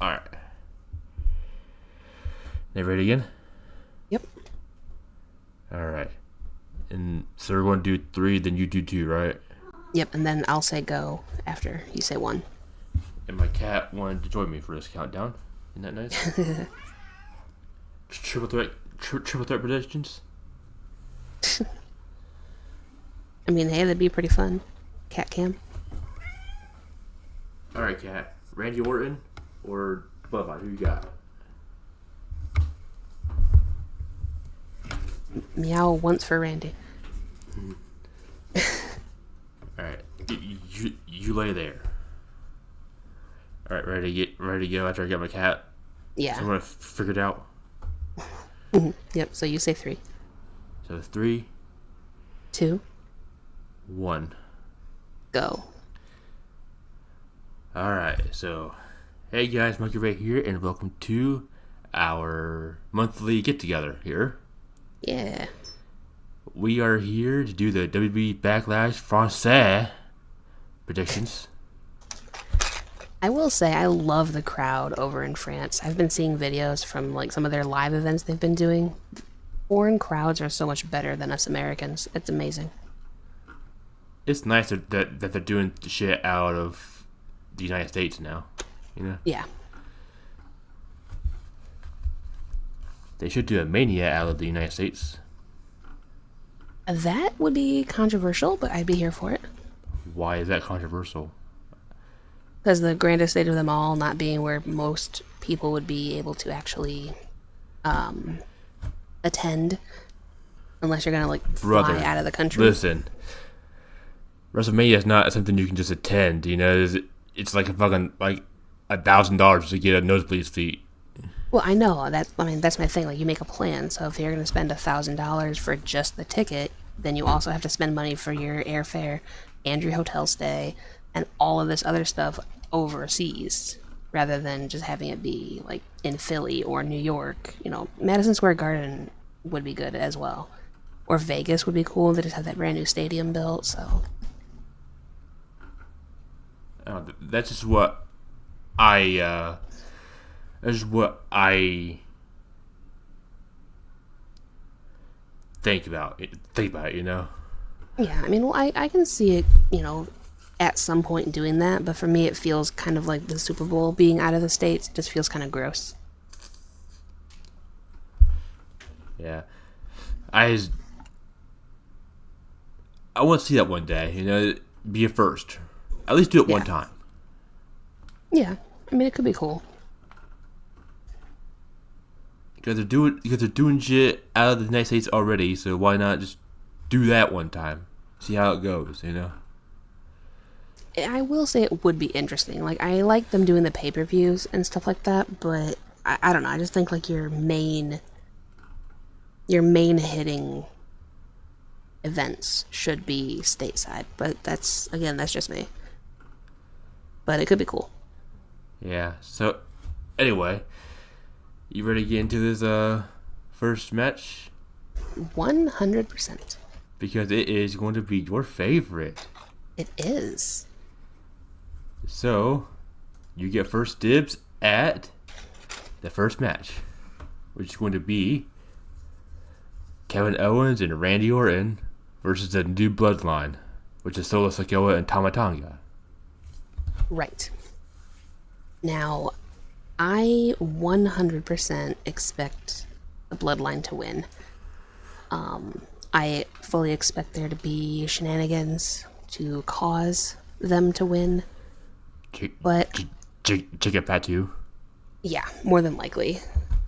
Alright. They ready again? Yep. Alright. And so we're going to do 3, then you do 2, right? Yep, and then I'll say go after you say 1. And my cat wanted to join me for this countdown. Isn't that nice? Triple threat predictions? I mean, hey, that'd be pretty fun. Cat cam. Alright, cat. Randy Orton or Bubba? Who you got? Meow once for Randy. Alright. You lay there. Alright, ready to go after I get my cat? Yeah. So I'm going to figure it out. Yep, so you say 3. So 3, 2, 1. go. Alright, so hey guys, Monkey Ray here, and welcome to our monthly get-together here. Yeah. We are here to do the WWE Backlash Francais predictions. I will say I love the crowd over in France. I've been seeing videos from like some of their live events they've been doing. Foreign crowds are so much better than us Americans. It's amazing. It's nice that they're doing the shit out of the United States now, you know? Yeah. They should do a Mania out of the United States. That would be controversial, but I'd be here for it. Why is that controversial? Because the grandest state of them all not being where most people would be able to actually attend, unless you're gonna like fly out of the country. Listen, WrestleMania is not something you can just attend. You know, it's like a fucking like $1,000 to get a nosebleed seat. Well, I know that's my thing. Like, you make a plan. So if you're gonna spend $1,000 for just the ticket, then you also have to spend money for your airfare and your hotel stay and all of this other stuff overseas, rather than just having it be like in Philly or New York. You know, Madison Square Garden would be good as well, or Vegas would be cool. They just have that brand new stadium built. So That's just what I think about it, you know. yeah, I mean, well, I can see it, you know, at some point doing that, but for me it feels kind of like the Super Bowl being out of the States. It just feels kind of gross. Yeah, I want to see that one day. You know, be a first. At least do it one time. Yeah, I mean, it could be cool. Because they're doing shit out of the United States already, so why not just do that one time? See how it goes, you know? I will say it would be interesting. Like, I like them doing the pay-per-views and stuff like that, but I don't know. I just think like your main hitting events should be stateside. But that's just me. But it could be cool. Yeah. So, anyway, you ready to get into this first match? 100%. Because it is going to be your favorite. It is. So, you get first dibs at the first match, which is going to be Kevin Owens and Randy Orton versus the New Bloodline, which is Solo Sikoa and Tama Tonga. Right. Now, I 100% expect the Bloodline to win. I fully expect there to be shenanigans to cause them to win. But Jacob Fatu. yeah, more than likely.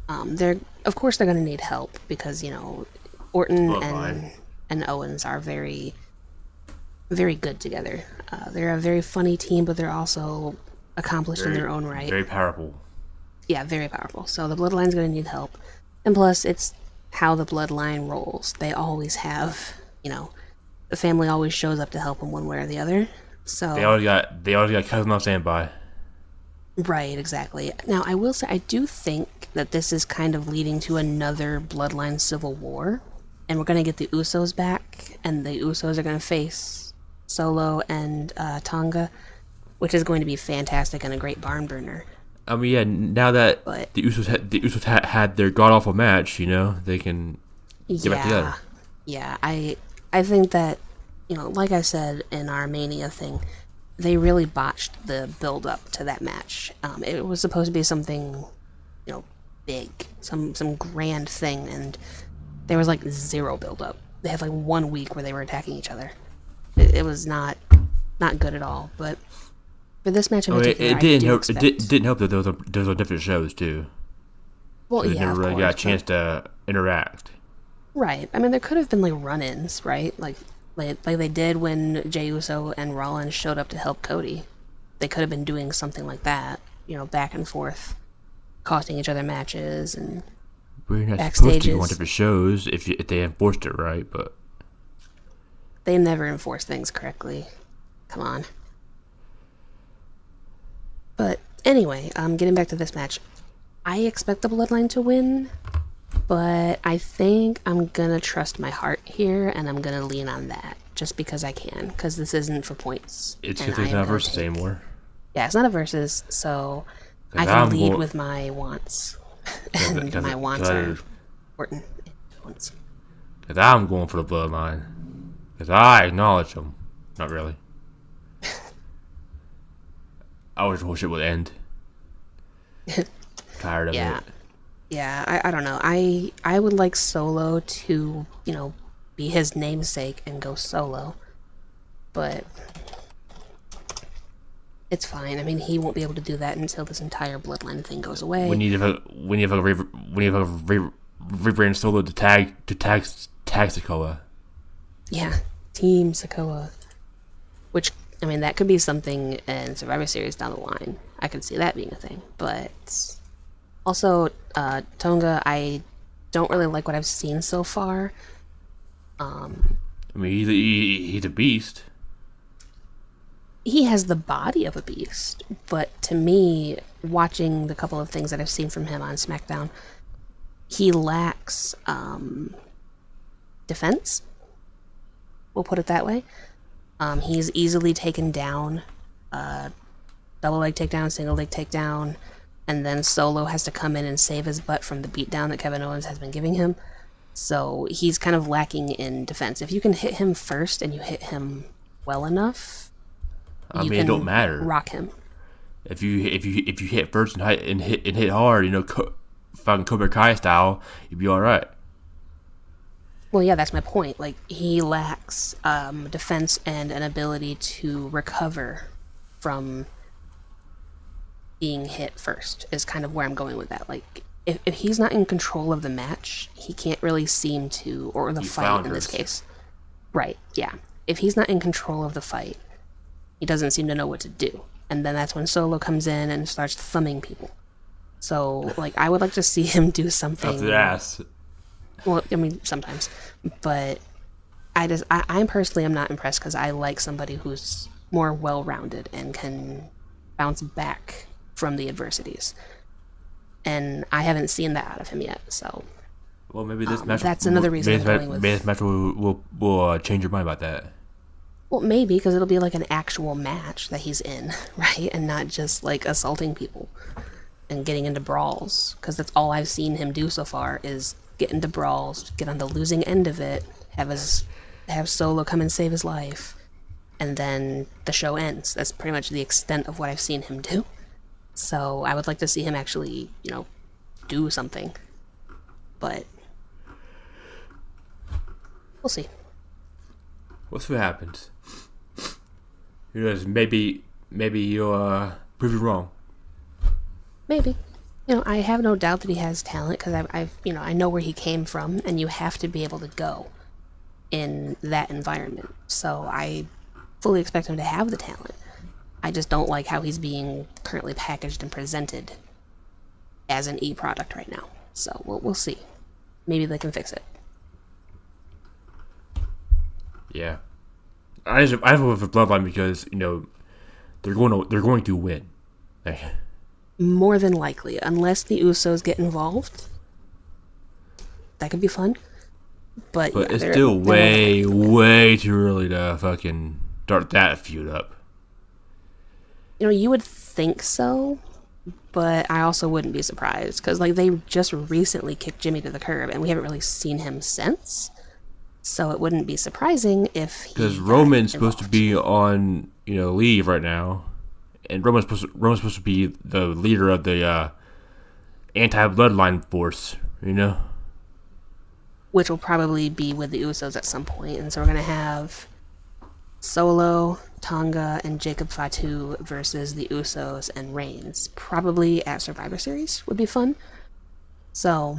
Of course they're gonna need help because, you know, Orton and Owens are very, very good together. They're a very funny team, but they're also accomplished in their own right. Very powerful. Yeah, very powerful. So the Bloodline's gonna need help, and plus it's how the Bloodline rolls. They always have, you know, the family always shows up to help them one way or the other. So they already got cousin on standby. Right, exactly. Now, I will say, I do think that this is kind of leading to another Bloodline civil war, and we're going to get the Usos back, and the Usos are going to face Solo and Tonga, which is going to be fantastic and a great barn burner. I mean, yeah. Now that But the Usos had their god awful match, they can get back yeah, together. yeah, I think that, like I said in our Mania thing, they really botched the build up to that match. It was supposed to be something, big, some grand thing, and there was like zero build up. They had like 1 week where they were attacking each other. It was not good at all. But for this match in I mean, particular, it I didn't do help. It expect. didn't help that there was different shows too, Well, so they yeah, never of really got course, a but chance to interact. right. I mean, there could have been like run-ins, right? Like they did when Jey Uso and Rollins showed up to help Cody. They could have been doing something like that, back and forth, costing each other matches and We're not supposed to go on backstages. different shows if they enforced it right, but They never enforce things correctly. Come on. But anyway, getting back to this match, I expect the Bloodline to win, but I think I'm gonna trust my heart here, and I'm gonna lean on that just because I can, because this isn't for points, it's and because I there's am not gonna versus take. anymore. Yeah, it's not a versus, so I Because can I'm lead going. with my wants, and Because my wants are important ones. I'm going for the bloodline. Because I acknowledge them. Not really. I wish the whole shit would end. Tired of Yeah, it. yeah. I don't know. I would like Solo to be his namesake and go solo, but it's fine. I mean, he won't be able to do that until this entire bloodline thing goes We away. need to rebrand Solo to tag Sokoa. Yeah, Team Sokoa. Which, I mean, that could be something in Survivor Series down the line. I could see that being a thing. But also, Tonga, I don't really like what I've seen so far. I mean, he's a beast. He has the body of a beast, but to me, watching the couple of things that I've seen from him on SmackDown, he lacks defense. We'll put it that way. He's easily taken down, double leg takedown, single leg takedown, and then Solo has to come in and save his butt from the beatdown that Kevin Owens has been giving him. So he's kind of lacking in defense. If you can hit him first and you hit him well enough, I you mean, it don't can matter rock him. if you hit first and hit hard. Fucking Cobra Kai style, you'd be all right. Well, yeah, that's my point. Like, he lacks defense and an ability to recover from being hit first, is kind of where I'm going with that. Like, if he's not in control of the match, he can't really seem to, or the He fight in this flounders. case. Right, yeah. If he's not in control of the fight, he doesn't seem to know what to do. And then that's when Solo comes in and starts thumbing people. So, like, I would like to see him do Up something. the ass. Well, I mean, sometimes. But I personally am not impressed because I like somebody who's more well-rounded and can bounce back from the adversities. And I haven't seen that out of him yet, so Well, maybe this match. that's another reason I'm going with. Maybe this match will change your mind about that. Well, maybe because it'll be like an actual match that he's in, right? And not just like assaulting people and getting into brawls. Because that's all I've seen him do so far is get into brawls, get on the losing end of it, have Solo come and save his life, and then the show ends. That's pretty much the extent of what I've seen him do. So I would like to see him actually, do something. But we'll see. We'll see what happens. Maybe you'll prove you wrong. Maybe. I have no doubt that he has talent because I know where he came from, and you have to be able to go in that environment. So I fully expect him to have the talent. I just don't like how he's being currently packaged and presented as an E product right now. So we'll see. Maybe they can fix it. Yeah, I just went with Bloodline because they're going to win. More than likely, unless the Usos get involved, that could be fun. But yeah, it's they're still more than likely. way too early to fucking start that feud up. You would think so, but I also wouldn't be surprised because like they just recently kicked Jimmy to the curb, and we haven't really seen him since. So it wouldn't be surprising if Because he got Roman's supposed to involved. be on leave right now, and Roman's supposed to be the leader of the anti-bloodline force. Which will probably be with the Usos at some point. And so we're going to have Solo, Tonga, and Jacob Fatu versus the Usos and Reigns. Probably at Survivor Series would be fun. So,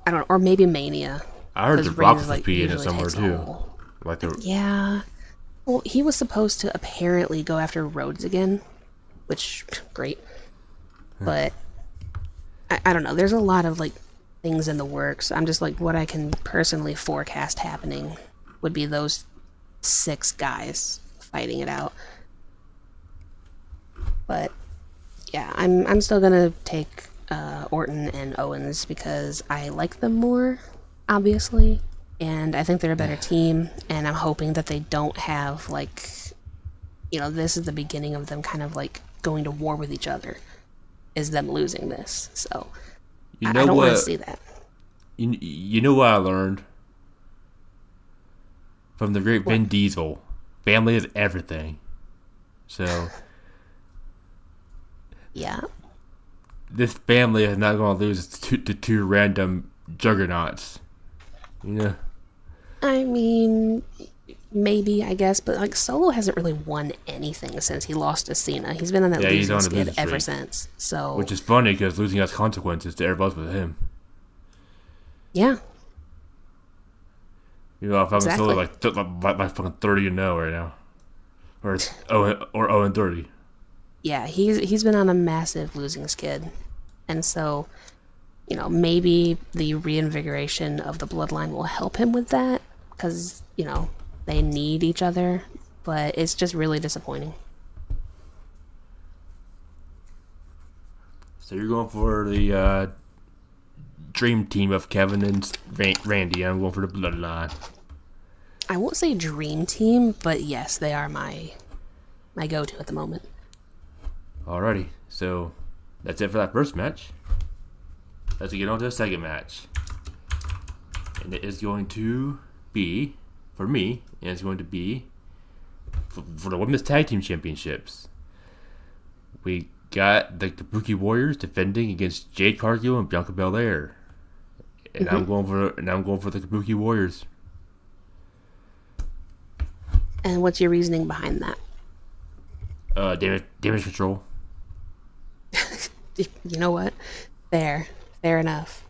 I don't know. Or maybe Mania. I heard Because the Rock Reigns, was like, be in it usually somewhere takes the too. whole. Like the Yeah. Well, he was supposed to apparently go after Rhodes again, which, great. But, I don't know. There's a lot of, like, things in the works. I'm just like, what I can personally forecast happening would be those 6 guys fighting it out. But yeah, I'm still gonna take Orton and Owens because I like them more, obviously, and I think they're a better team. And I'm hoping that they don't have like, this is the beginning of them kind of like going to war with each other. Is them losing this? So you I know don't want to what see that. you know what I learned from the great What? Vin Diesel. Family is everything. So Yeah. this family is not going to lose to two random juggernauts. You know. I mean, maybe, I guess, but like Solo hasn't really won anything since he lost to Cena. He's been on that Yeah, he's losing on a skid losing ever streak, since. So, which is funny because losing has consequences to everybody else with him. yeah, If I'm Solo exactly. like fucking 30-0 right now, or 0-30. Yeah, he's been on a massive losing skid. And so, maybe the reinvigoration of the bloodline will help him with that because, they need each other, but it's just really disappointing. So you're going for the dream team of Kevin and Randy. I'm going for the bloodline. I won't say dream team, but yes, they are my go-to at the moment. Alrighty, so that's it for that first match. Let's get on to the second match. And it is going to be, for me, and it's going to be for the Women's Tag Team Championships. We got the Kabuki Warriors defending against Jade Cargill and Bianca Belair. And Hmm. I'm going for the Kabuki Warriors. And what's your reasoning behind that? Damage control. You know what? Fair enough.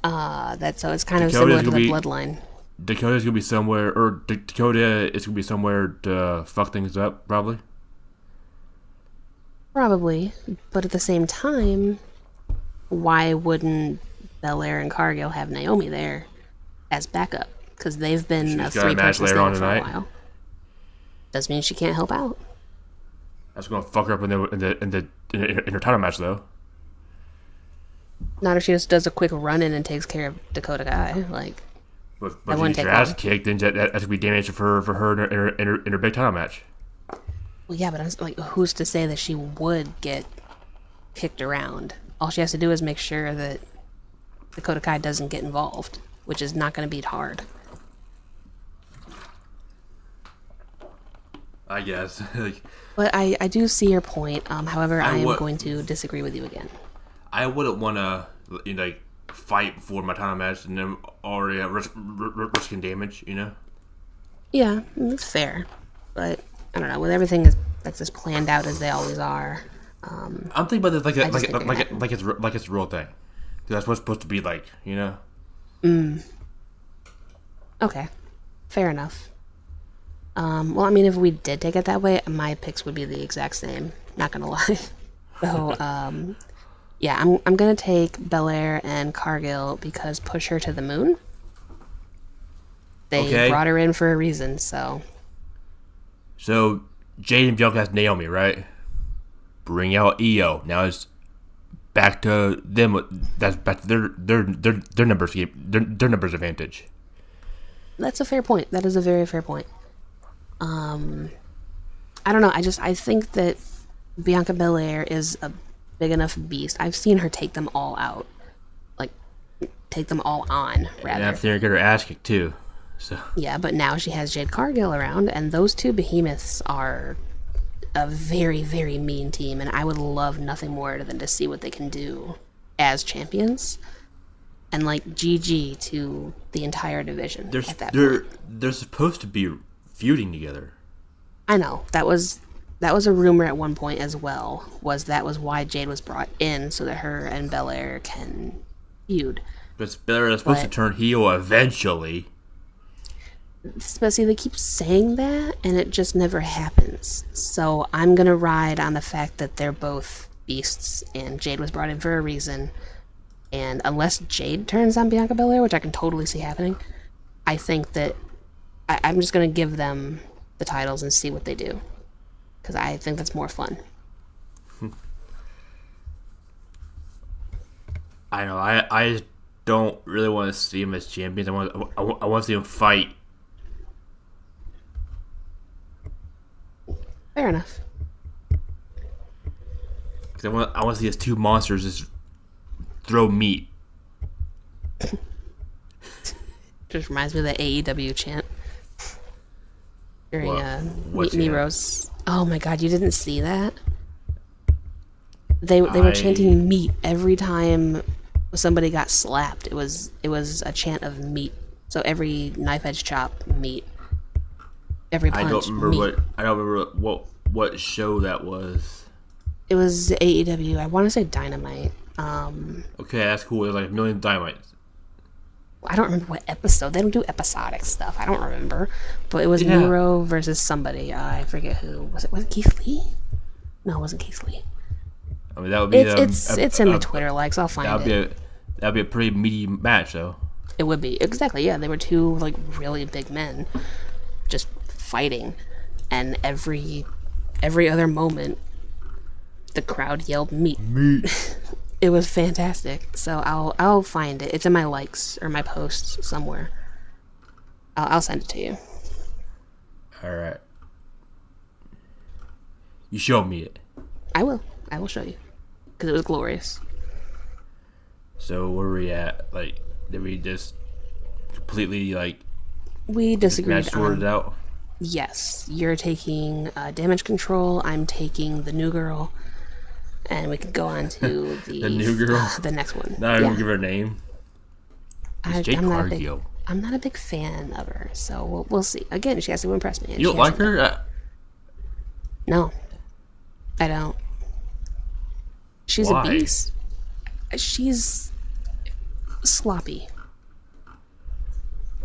That so it's kind of Dakota's similar to gonna the be bloodline. Dakota's gonna be somewhere, or Dakota is gonna be somewhere to fuck things up, probably. Probably, but at the same time, why wouldn't Belair and Cargill have Naomi there as backup? Because they've been a She's got a match three-person later on stable for a tonight. while. Doesn't mean she can't help out. That's gonna fuck her up in her title match though. Not if she just does a quick run-in and takes care of Dakota Kai. Like, But that she wouldn't gets take her ass long. kicked, then that's gonna be damage for her in her big title match. Well, yeah, but I was like, who's to say that she would get kicked around? All she has to do is make sure that Dakota Kai doesn't get involved, which is not going to be hard. I guess. But I do see your point. However, I I am would going to disagree with you again. I wouldn't want to fight before my title match and then already risking damage. Yeah, that's fair. But I don't know. With everything that's as planned out as they always are, I'm thinking about this I just think they're gonna happen. like it's a real thing. 'Cause that's what it's supposed to be like. Okay, fair enough. Well, I mean, if we did take it that way, my picks would be the exact same. Not gonna lie. So, yeah, I'm gonna take Belair and Cargill because push her to the moon. They Okay. brought her in for a reason, so So Jade and Bianca has Naomi, right? Bring out Io. Now it's back to them. That's back to their numbers game. Their numbers advantage. that's a fair point. That is a very fair point. I don't know. I think that Bianca Belair is a big enough beast. I've seen her take them all out. Like, take them all on, And I've rather. seen her get her ass kicked too. So Yeah, but now she has Jade Cargill around, and those two behemoths are a very, very mean team, and I would love nothing more than to see what they can do as champions. And like GG to the entire division at that point. they're supposed to be feuding together. I know that was a rumor at one point as well. That was why Jade was brought in so that her and Belair can feud. But they're supposed to But turn heel eventually. see, they keep saying that, and it just never happens. So I'm gonna ride on the fact that they're both beasts, and Jade was brought in for a reason. And unless Jade turns on Bianca Belair, which I can totally see happening, I think that I'm just gonna give them the titles and see what they do, because I think that's more fun. I know. I just don't really want to see them as champions. I want to see them fight. Fair enough. Because I want to see these two monsters just throw meat. Just reminds me of the AEW chant during What's Nero's. Oh my god, you didn't see that? They were chanting meat every time somebody got slapped. It was a chant of meat. So every knife edge chop, meat. Every punch, I don't remember meat. what show that was. It was AEW. I want to say Dynamite. Okay, that's cool. There's like a million dynamites. I don't remember what episode. They don't do episodic stuff. I don't remember. But it was Nero versus somebody. I forget who. Was it Keith Lee? No, it wasn't Keith Lee. I mean, that would be it's in my Twitter likes. I'll find it. That'd be a pretty meaty match, though. It would be. Exactly, yeah. They were two like really big men just fighting, and every other moment the crowd yelled meat. Meat. It was fantastic. So I'll find it. It's in my likes or my posts somewhere. I'll send it to you. All right. You showed me it. I will show you because it was glorious. So where were we at? Like, did we just completely we disagreed match sorted out? Yes, you're taking damage control. I'm taking the new girl. And we could go on to the new girl, the next one. Not even give her a name. It's Jade Cargill. I'm not a big fan of her, so we'll see. Again, she has to impress me. You don't like her? No, I don't. She's Why? a beast. She's sloppy.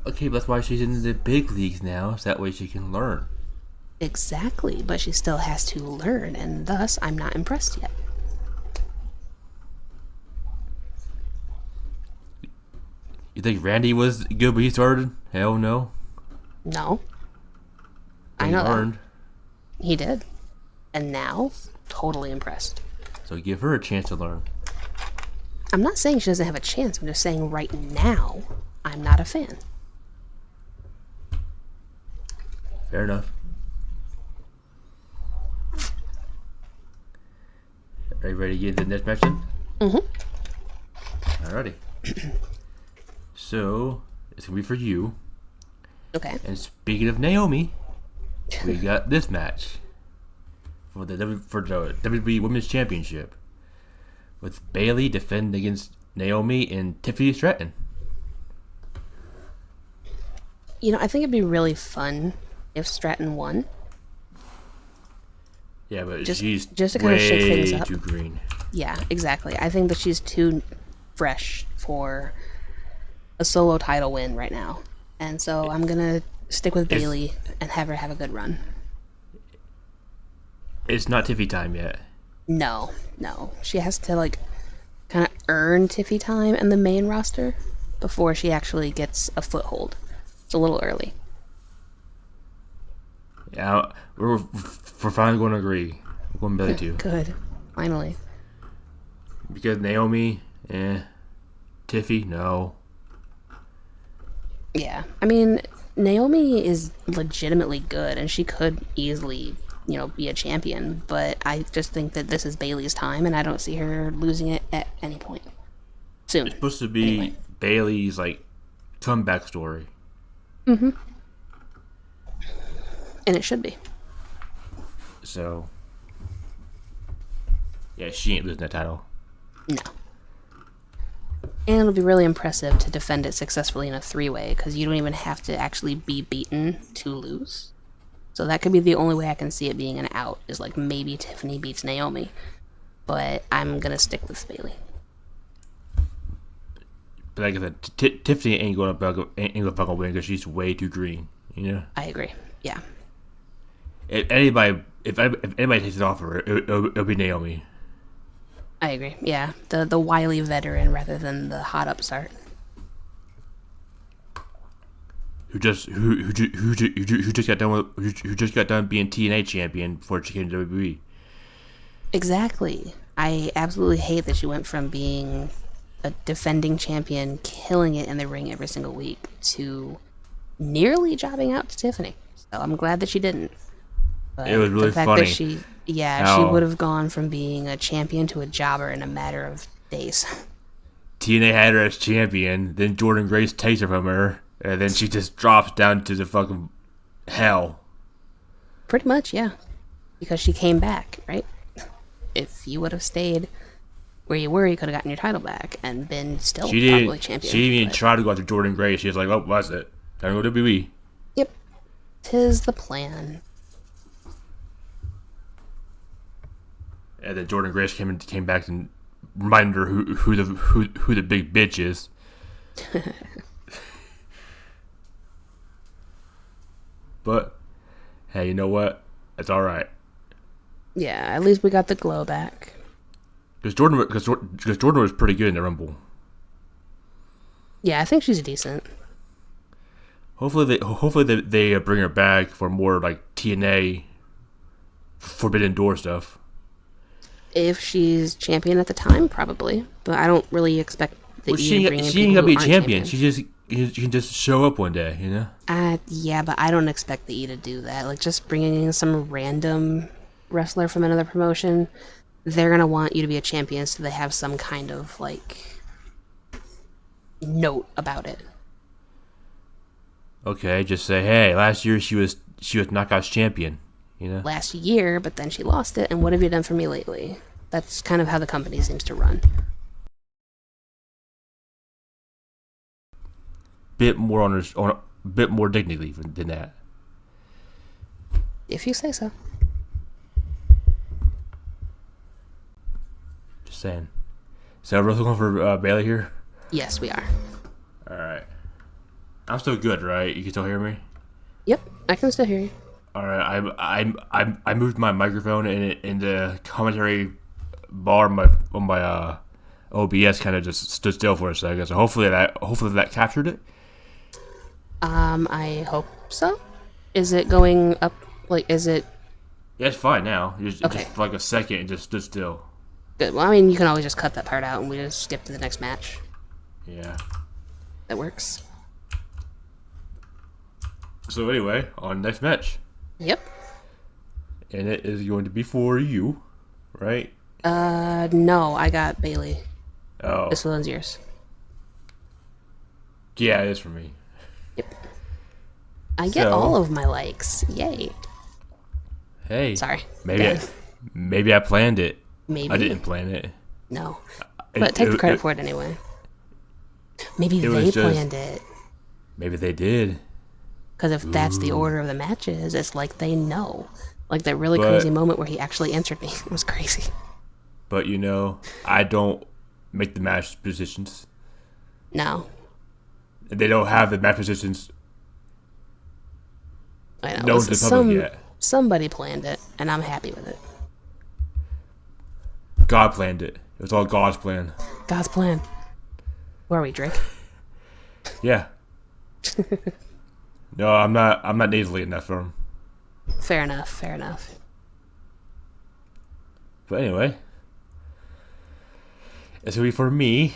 Okay, but that's why she's in the big leagues now, so that way she can learn. Exactly, but she still has to learn, and thus I'm not impressed yet. You think Randy was good when he started? Hell no. No. But I know he learned. that. He did. And now, totally impressed. So give her a chance to learn. I'm not saying she doesn't have a chance. I'm just saying right now, I'm not a fan. Fair enough. Are you ready to get into the next match then? Mm-hmm. Alrighty. So, it's going to be for you. Okay. And speaking of Naomi, we got this match for the WWE Women's Championship with Bayley defending against Naomi and Tiffany Stratton. You know, I think it'd be really fun if Stratton won. Yeah, but Just she's to kind of shake things way up. too green. Yeah, exactly. I think that she's too fresh for a solo title win right now. And so I'm going to stick with Bayley and have her have a good run. It's not Tiffy time yet. No. She has to, kind of earn Tiffy time in the main roster before she actually gets a foothold. It's a little early. Yeah, we're finally going to agree. We're going Bayley too. Good. Finally. Because Naomi, Tiffy, no. Yeah. I mean, Naomi is legitimately good, and she could easily be a champion. But I just think that this is Bailey's time, and I don't see her losing it at any point It's soon. supposed to Anyway. be Bailey's like comeback story. Mm-hmm. And it should be. So yeah, she ain't losing that title. No. And it'll be really impressive to defend it successfully in a three-way, because you don't even have to actually be beaten to lose. So that could be the only way I can see it being an out, is like maybe Tiffany beats Naomi. But I'm gonna stick with Bailey. But like I said, Tiffany ain't gonna fucking win because she's way too green. You know. I agree. Yeah. If anybody takes it off her, it'll be Naomi. I agree. Yeah. The wily veteran rather than the hot upstart. Who just got done being TNA champion before she came to WWE. Exactly. I absolutely hate that she went from being a defending champion, killing it in the ring every single week, to nearly jobbing out to Tiffany. So I'm glad that she didn't. But It was really the fact funny. that she how would have gone from being a champion to a jobber in a matter of days. TNA had her as champion, then Jordan Grace takes her from her, and then she just drops down to the fucking hell. Pretty much, yeah. Because she came back, right? If you would have stayed where you were, you could have gotten your title back and been still She probably didn't. champion. She didn't even but- try to go after Jordan Grace. She was like, "Oh, that's it. Time to go to WWE." Yep. 'Tis the plan. And then Jordan Grace came back and reminded her who the big bitch is. But hey, you know what? It's all right. Yeah, at least we got the glow back. Because Jordan was pretty good in the Rumble. Yeah, I think she's decent. Hopefully they bring her back for more like TNA Forbidden Door stuff. If she's champion at the time, probably. But I don't really expect the She bringing ain't people gonna who be a aren't champion. champions. She can just show up one day, you know. Yeah, but I don't expect the E to do that. Like, just bringing in some random wrestler from another promotion, they're gonna want you to be a champion, so they have some kind of like note about it. Okay, just say, hey, last year she was Knockouts champion, you know. Last year, but then she lost it, and what have you done for me lately? That's kind of how the company seems to run. Bit more bit more dignity than that. If you say so. Just saying. So we're looking for Bailey here. Yes, we are. All right. I'm still good, right? You can still hear me. Yep, I can still hear you. All right. I moved my microphone in the commentary bar on my OBS kind of just stood still for a second. So hopefully that captured it. I hope so. Is it going up? Like, is it Yeah, it's fine now. Okay. Just for like a second, it just stood still. good? Well, I mean, you can always just cut that part out and we just skip to the next match. Yeah. That works. So anyway, on next match, Yep. and it is going to be for you, right? No, I got Bailey. Oh, This one's yours. yeah, it is for me. Yep. I get So- all of my likes. Yay. Hey, Sorry. maybe I planned it. Maybe. I didn't plan it. No. But take the credit for it anyway. Maybe it they was just- planned it. Maybe they did. Because if that's the order of the matches, it's like they know. Like that really But- crazy moment where he actually answered me. It was crazy. But you know, I don't make the match positions. No. They don't have the match positions I know. known to the public yet. Somebody planned it, and I'm happy with it. God planned it. It was all God's plan. God's plan. Who are we, Drake? Yeah. No, I'm not nasally enough for him. Fair enough, fair enough. But anyway, it's going to be for me.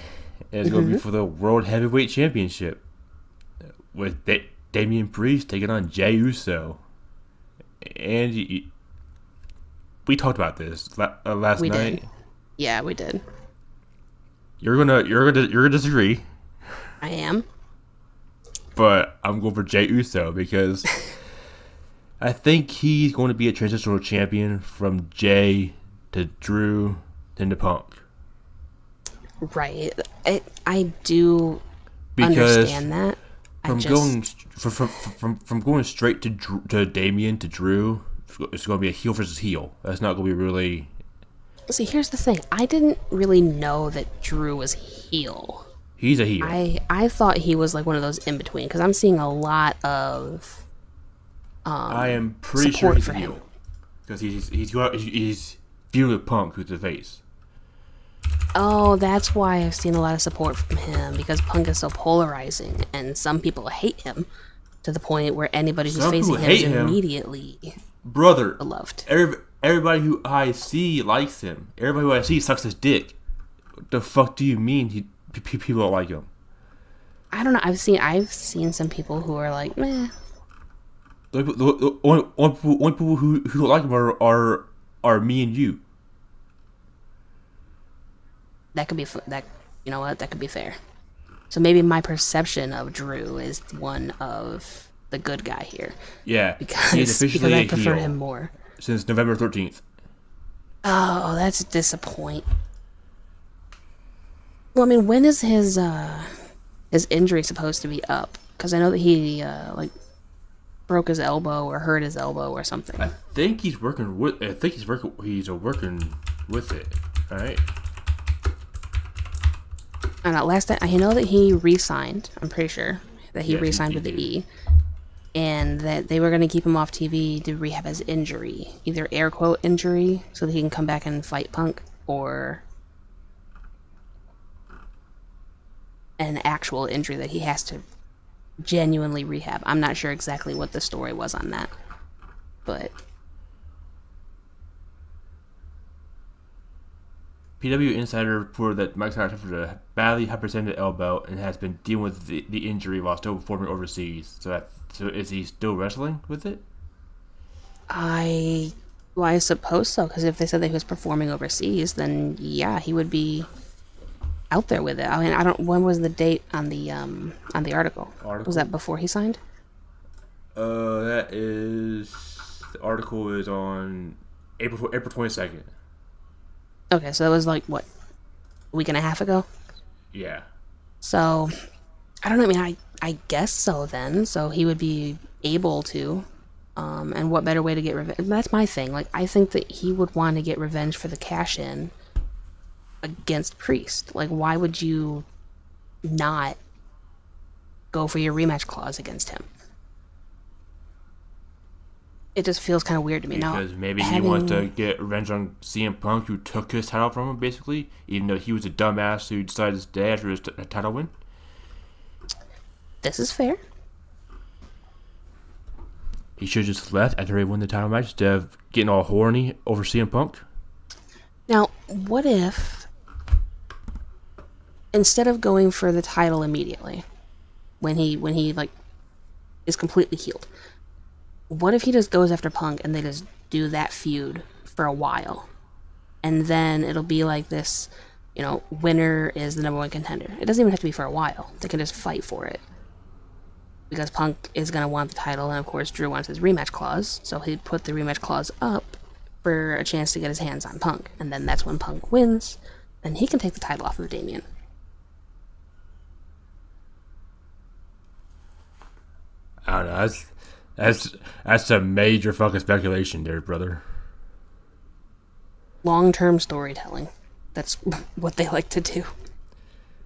And it's going to be for the World Heavyweight Championship. With Damian Priest taking on Jey Uso. And we talked about this last We night. did. Yeah, we did. You're gonna disagree, I am. but I'm going for Jey Uso because I think he's going to be a transitional champion from Jay to Drew then to Punk. Right. I do Because understand that. from from going straight to Damian to Drew, it's going to be a heel versus heel. That's not going to be really. See, here's the thing. I didn't really know that Drew was heel. He's a heel. I thought he was like one of those in between because I'm seeing a lot of. I am pretty sure he's a heel because he's feuding with Punk, who's the face. Oh, that's why I've seen a lot of support from him because Punk is so polarizing, and some people hate him to the point where anybody who's facing him is immediately beloved. Everybody who I see likes him. Everybody who I see sucks his dick. What the fuck do you mean people don't like him? I don't know. I've seen some people who are like, meh. The only people who don't like him are me and you. That could be that. You know what? That could be fair. So maybe my perception of Drew is one of the good guy here. Yeah, because I prefer him more. Since November 13th. Oh, that's a disappoint. Well, I mean, when is his injury supposed to be up? Because I know that he broke his elbow or hurt his elbow or something. I think he's working with. He's working with it. All right. I don't know. Last time I know that he re-signed. I'm pretty sure that he re-signed with the E, and that they were going to keep him off TV to rehab his injury, either air quote injury, so that he can come back and fight Punk, or an actual injury that he has to genuinely rehab. I'm not sure exactly what the story was on that, but PW Insider reported that Mike Tyson suffered a badly hyperextended elbow and has been dealing with the injury while still performing overseas. So is he still wrestling with it? I suppose so, because if they said that he was performing overseas, then yeah, he would be out there with it. I mean, when was the date on the article? Was that before he signed? The article is on April 22nd. Okay, so that was like what, a week and a half ago? Yeah. So I don't know. I mean, I guess so then. So he would be able to. And what better way to get revenge? That's my thing. Like, I think that he would want to get revenge for the cash-in against Priest. Like, why would you not go for your rematch clause against him? It just feels kind of weird to me. Because maybe he wants to get revenge on CM Punk, who took his title from him, basically, even though he was a dumbass who decided to stay after his title win. This is fair. He should have just left after he won the title match instead of getting all horny over CM Punk. Now, what if, instead of going for the title immediately, when he like is completely healed, what if he just goes after Punk and they just do that feud for a while, and then it'll be like this, winner is the number one contender. It doesn't even have to be for a while. They can just fight for it. Because Punk is going to want the title, and of course Drew wants his rematch clause, so he'd put the rematch clause up for a chance to get his hands on Punk, and then that's when Punk wins, then he can take the title off of Damian. I don't know, that's a major fucking speculation there, brother. Long-term storytelling. That's what they like to do.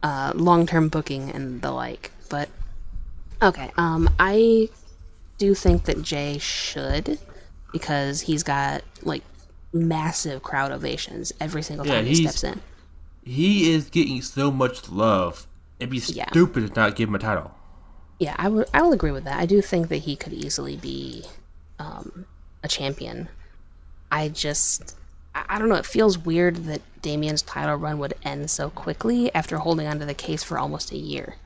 Long-term booking and the like, but okay, I do think that Jay should, because he's got, like, massive crowd ovations every single time he steps in. He is getting so much love. It'd be stupid to not give him a title. Yeah, I will agree with that. I do think that he could easily be a champion. I don't know, it feels weird that Damian's title run would end so quickly after holding onto the case for almost a year.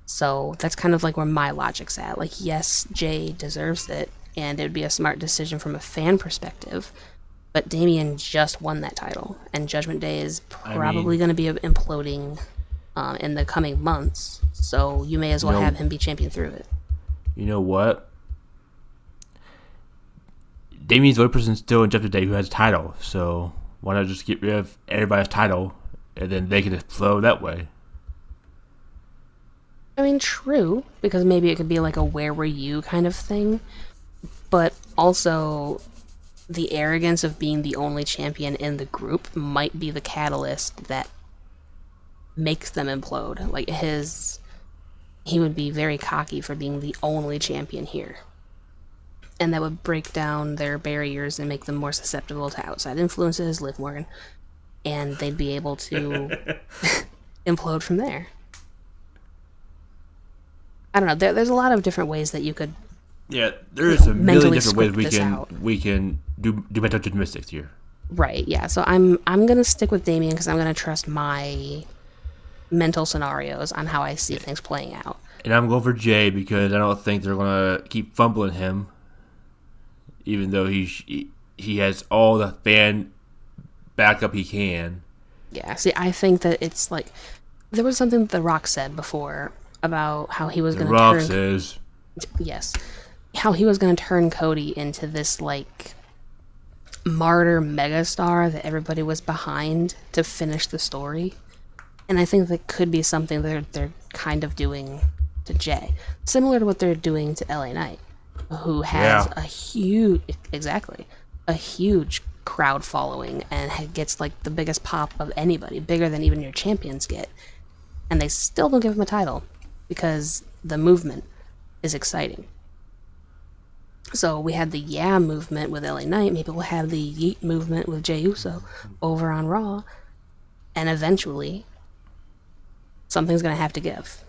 So that's kind of like where my logic's at. Like, yes, Jay deserves it, and it would be a smart decision from a fan perspective, But Damian just won that title, and Judgment Day is I probably mean, going to be imploding in the coming months. So you may as you well have know, him be champion through it. you know what? Damien's the only person still in Judgment Day who has a title, so why not just get rid of everybody's title, and then they can flow that way? I mean, true, because maybe it could be like a where were you kind of thing, but also the arrogance of being the only champion in the group might be the catalyst that makes them implode. Like he would be very cocky for being the only champion here. And that would break down their barriers and make them more susceptible to outside influences, Liv Morgan, and they'd be able to implode from there. I don't know. There's a lot of different ways that you could Yeah, there's a million mentally different ways script this out. we can do mental gymnastics here. Right, yeah. So I'm gonna stick with Damien because I'm gonna trust my mental scenarios on how I see things playing out. And I'm going for Jay because I don't think they're gonna keep fumbling him, even though he has all the fan backup he can. Yeah. See, I think that it's like there was something that The Rock said before about how he was The gonna Rock turn. says, Yes, how he was gonna turn Cody into this like martyr megastar that everybody was behind to finish the story. And I think that could be something they're kind of doing to Jay, similar to what they're doing to LA Knight, who has Yeah. a huge, exactly, a huge crowd following and gets like the biggest pop of anybody, bigger than even your champions get, and they still don't give him a title because the movement is exciting. So we had the Yeah movement with LA Knight. Maybe we'll have the Yeet movement with Jey Uso over on Raw, and eventually something's gonna have to give.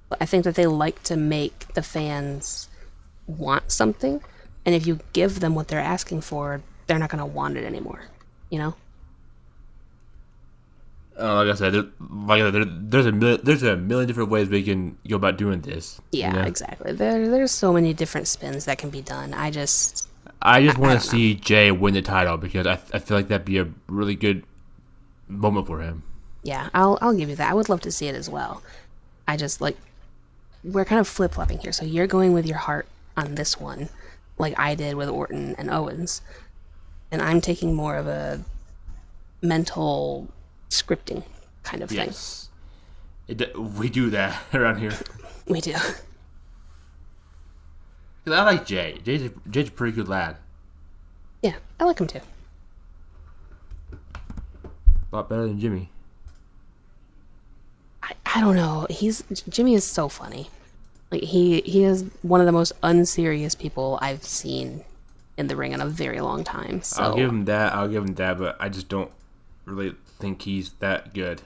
But I think that they like to make the fans want something, and if you give them what they're asking for, they're not gonna want it anymore. You know? like I said, there's a million different ways we can go about doing this. Yeah, you know? exactly. There's so many different spins that can be done. I just I want don't know. to see Jay win the title because I feel like that'd be a really good moment for him. Yeah, I'll give you that. I would love to see it as well. I just like we're kind of flip flopping here. So you're going with your heart on this one, like I did with Orton and Owens, and I'm taking more of a mental scripting kind of thing. Yes, we do that around here. We do. 'Cause I like Jay. Jay's a pretty good lad. Yeah, I like him too. A lot better than Jimmy. I don't know. Jimmy is so funny. Like he is one of the most unserious people I've seen in the ring in a very long time. So I'll give him that. But I just don't really think he's that good.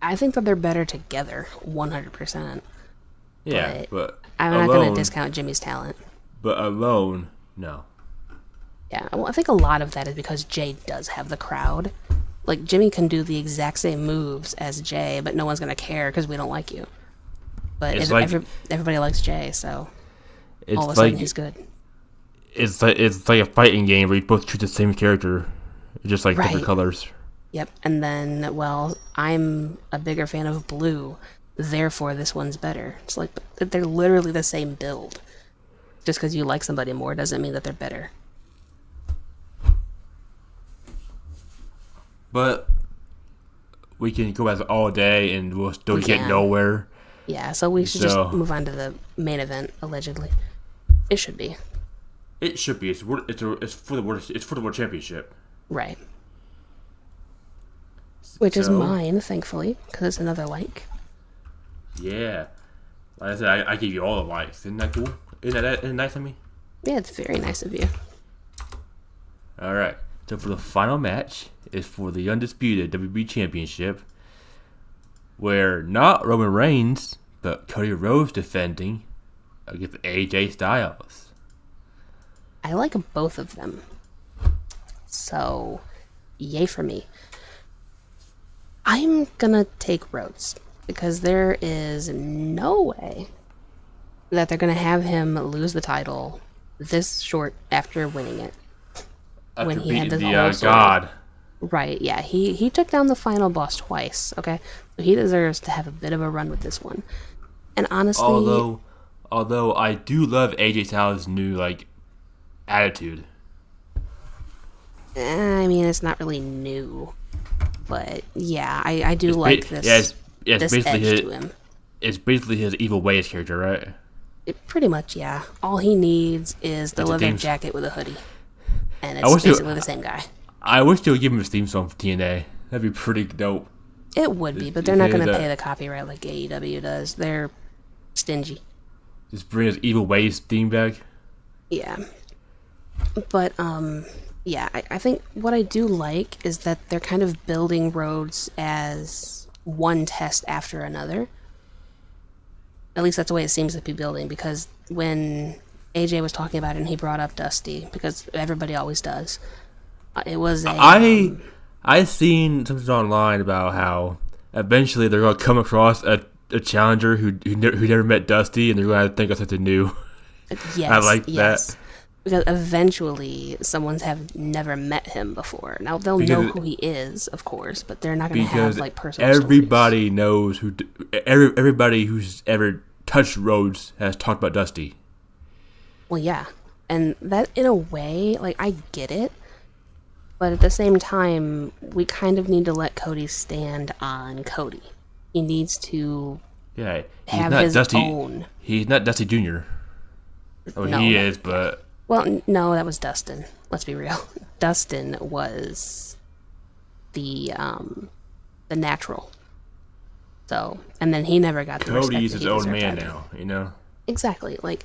I think that they're better together, 100%. Yeah, but I'm not going alone, to discount Jimmy's talent. but alone, no. Yeah, well, I think a lot of that is because Jay does have the crowd. Like, Jimmy can do the exact same moves as Jay, but no one's going to care because we don't like you. But It's like- everybody likes Jay, so It's all of a sudden like he's good. it's like a fighting game where you both choose the same character, just like different Right. colors. Yep, and then, well, I'm a bigger fan of blue, therefore this one's better. It's like, they're literally the same build. Just because you like somebody more doesn't mean that they're better. But we can go as all day and we'll still We get can. nowhere. Yeah, so we should So- just move on to the main event, allegedly. It should be. It should be. It's for the world championship. Right. Which is So- mine, thankfully, because it's another like. Yeah. Like I said, I gave you all the likes. Isn't that cool? Isn't that nice of me? Yeah, it's very nice of you. All right. So for the final match is for the undisputed WWE Championship, where not Roman Reigns but Cody Rhodes defending against AJ Styles. I like both of them. So, yay for me. I'm gonna take Rhodes because there is no way that they're gonna have him lose the title this short after winning it. when After he had beating the the whole sword. god. Right, yeah, he took down the final boss twice, okay? So he deserves to have a bit of a run with this one. And honestly, Although I do love AJ Styles' new like attitude. I mean, it's not really new, but yeah, I do It's like yeah, this it's this basically edge his to him. it's basically his evil ways character, right? Pretty much, yeah. All he needs is the It's a leather theme. jacket with a hoodie, and I it's wish they basically the same guy. I wish they would give him his theme song for TNA. That'd be pretty dope. It would be, but they're not going to pay the copyright like AEW does. They're stingy. Just bring his evil ways theme back. Yeah. But, yeah, I think what I do like is that they're kind of building roads as one test after another. At least that's the way it seems to be building, because when AJ was talking about it and he brought up Dusty, because everybody always does, it was I seen something online about how eventually they're gonna come across a challenger who never met Dusty, and they're gonna think of something new. yes, I like yes. that. Because eventually someone's have never met him before. Now they'll know who he is, of course, but they're not going to have like personal everybody stories. knows who everybody who's ever touched Rhodes has talked about Dusty. Well, yeah, and that in a way, like I get it, but at the same time, we kind of need to let Cody stand on Cody. He needs to Yeah, he's have not his Dusty. own. He's not Dusty Jr. Oh, No, he is, but well, no, that was Dustin. Let's be real. Dustin was the natural. So, and then he never got the respect Cody's that his he own deserved man out of now. You know. Exactly. Like,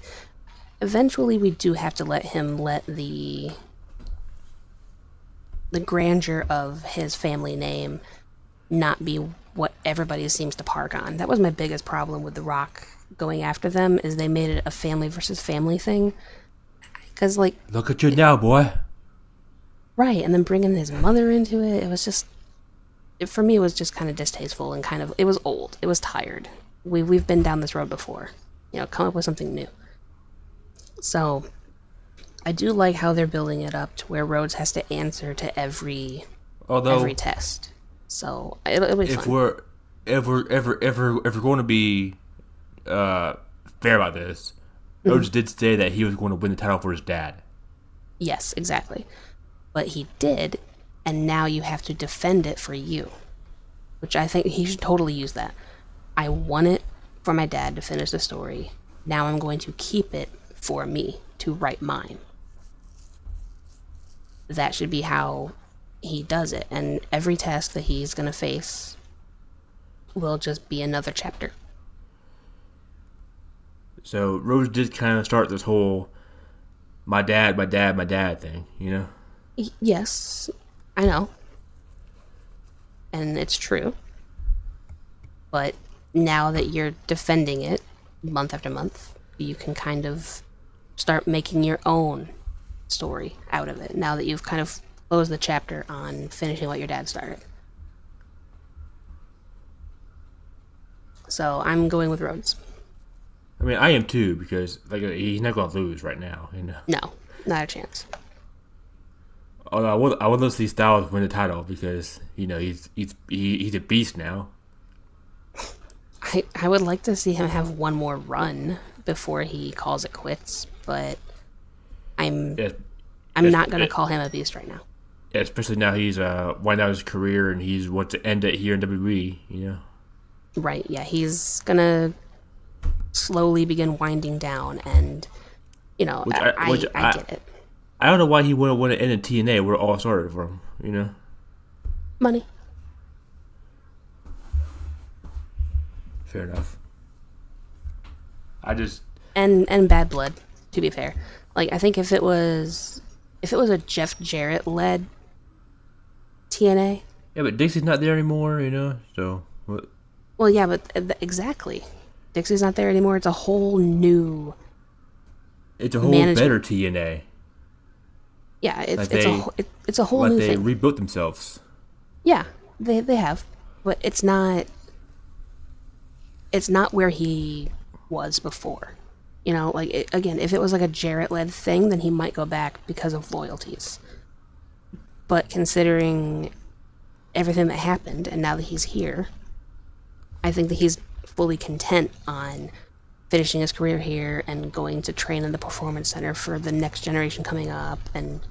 eventually we do have to let him let the grandeur of his family name not be what everybody seems to park on. That was my biggest problem with The Rock going after them, is they made it a family versus family thing. Because, like... Look at you now, boy. Right, and then bringing his mother into it, it was just... for me, it was just kind of distasteful and kind of... it was old. It was tired. We've been down this road before. You know, come up with something new. So, I do like how they're building it up to where Rhodes has to answer to every test. So it'll be fun. If we're going to be fair about this, Rhodes did say that he was going to win the title for his dad. Yes, exactly. But he did, and now you have to defend it for you, which I think he should totally use that. I won it for my dad to finish the story. Now I'm going to keep it for me to write mine. That should be how he does it, and every test that he's going to face will just be another chapter. So Rhodes did kind of start this whole my dad thing, you know? Yes, I know. And it's true. But now that you're defending it month after month, you can kind of start making your own story out of it, now that you've kind of closed the chapter on finishing what your dad started. So I'm going with Rhodes. I mean, I am too, because like he's not going to lose right now, you know? No, not a chance. Although I would love to see Styles win the title, because, you know, he's a beast now. I would like to see him have one more run before he calls it quits, but I'm not going to call him a beast right now. Yeah, especially now he's winding out his career and he's wants to end it here in WWE, you know? Right, yeah, he's going to slowly begin winding down, and, you know, I get it. I don't know why he wouldn't want to end in TNA where it all started from, you know? Money. Fair enough. I just... And bad blood, to be fair. Like, I think if it was a Jeff Jarrett-led TNA... Yeah, but Dixie's not there anymore, you know? So, what? Well, yeah, but exactly. Dixie's not there anymore. It's a whole new... It's a whole better TNA. Yeah, it's a whole new thing. Like they rebuilt themselves. Yeah, they have. But it's not where he was before. You know, like, again, if it was like a Jarrett-led thing, then he might go back because of loyalties. But considering everything that happened and now that he's here, I think that he's fully content on finishing his career here and going to train in the performance center for the next generation coming up and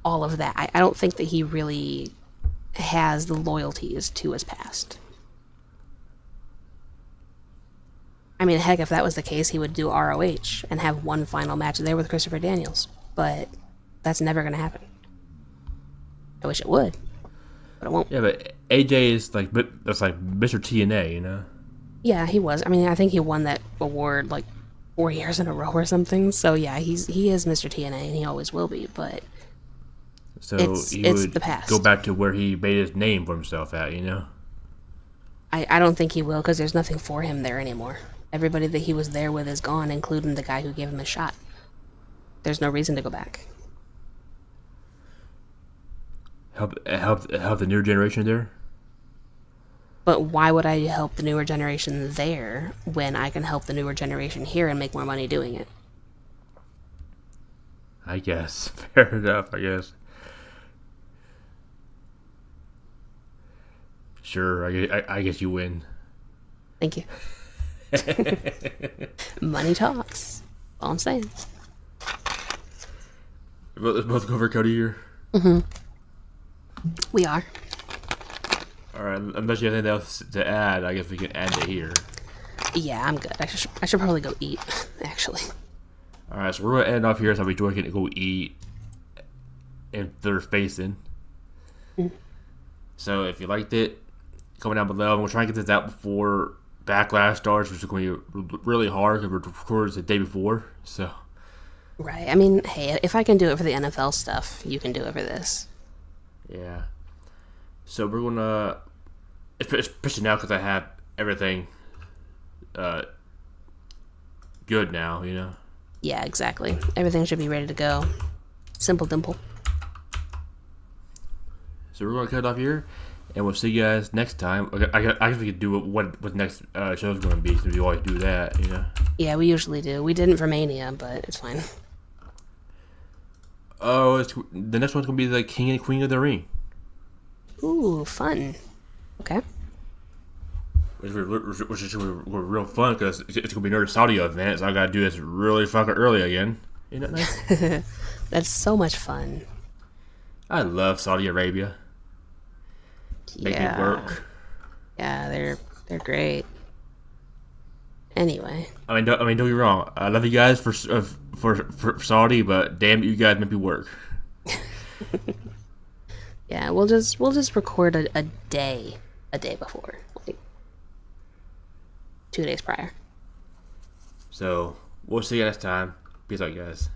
all of that. I don't think that he really has the loyalties to his past. I mean, heck, if that was the case, he would do ROH and have one final match there with Christopher Daniels. But that's never going to happen. I wish it would, but it won't. Yeah, but AJ is that's like Mr. TNA, you know? Yeah, he was. I mean, I think he won that award like 4 years in a row or something. So yeah, he is Mr. TNA and he always will be. But So it's would the past. go back to where he made his name for himself at, you know? I don't think he will because there's nothing for him there anymore. Everybody that he was there with is gone, including the guy who gave him a shot. There's no reason to go back. Help the new generation there? But why would I help the newer generation there when I can help the newer generation here and make more money doing it? I guess. Fair enough, I guess. Sure, I guess you win. Thank you. Money talks. All I'm saying. Let's both go over Cody here. We are. Alright, unless you have anything else to add, I guess we can end it here. Yeah, I'm good. I should probably go eat, actually. Alright, so we're going to end off here so we Joy can go eat and they're facing. So if you liked it, comment down below. And we'll try and get this out before Backlash starts, which is going to be really hard because we're recording the day before. So, Right. I mean, hey, if I can do it for the NFL stuff, you can do it for this. yeah. So we're going to, especially now because I have everything good now, you know? Yeah, exactly. Everything should be ready to go. Simple dimple. So we're going to cut it off here, and we'll see you guys next time. I guess we could do what the next show is going to be, since we always do that, you know? Yeah, we usually do. We didn't for Mania, but it's fine. Oh, the next one's going to be the King and Queen of the Ring. Ooh, fun. Okay. Which is real fun because it's going to be another Saudi event, so I got to do this really fucking early again. Isn't that nice? That's so much fun. I love Saudi Arabia. Make me work. Yeah, they're great. Anyway. I mean, don't get me wrong. I love you guys for Saudi, but damn it, you guys make me work. Yeah, we'll just record a day before, like 2 days prior. So we'll see you next time. Peace out, guys.